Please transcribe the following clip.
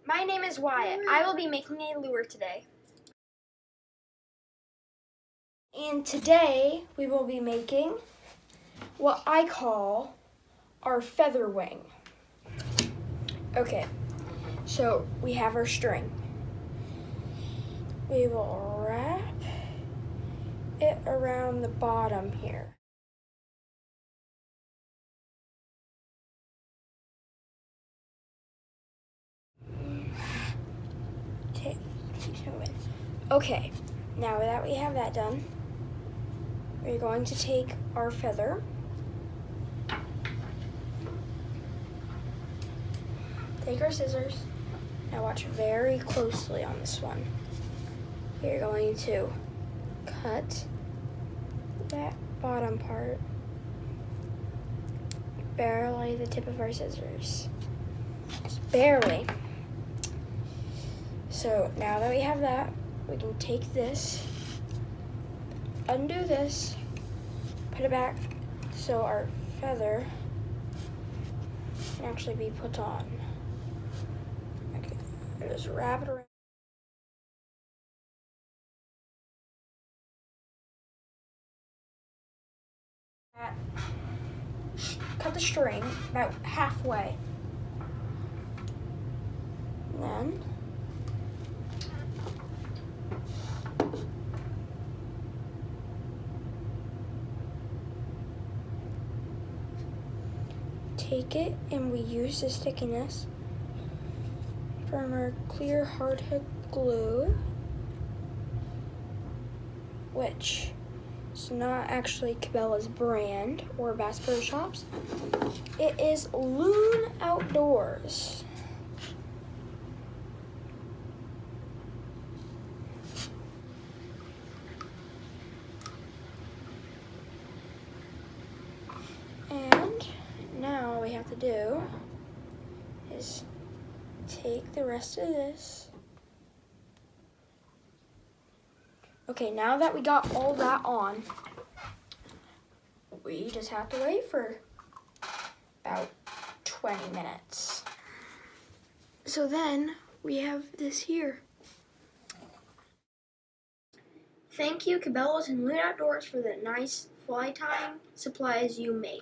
My name is Wyatt. I will be making a lure today. And today we will be making what I call our Featherwing. Okay, so we have our string. We will wrap it around the bottom here. Okay, now that we have that done, we're going to take our feather, take our scissors. Now watch very closely on this one. We're going to cut that bottom part, barely the tip of our scissors, just barely. So now that we have that, we can take this, undo this, put it back so our feather can actually be put on. Okay, just wrap it around. Cut the string about halfway. And then take it and we use the stickiness from our clear hardwood glue, which is not actually Cabela's brand or Bass Pro Shops. It is Loon Outdoors. And now all we have to do is take the rest of this. Okay, now that we got all that on, we just have to wait for about 20 minutes. So then we have this here. Thank you, Cabela's and Loon Outdoors, for the nice fly tying supplies you make.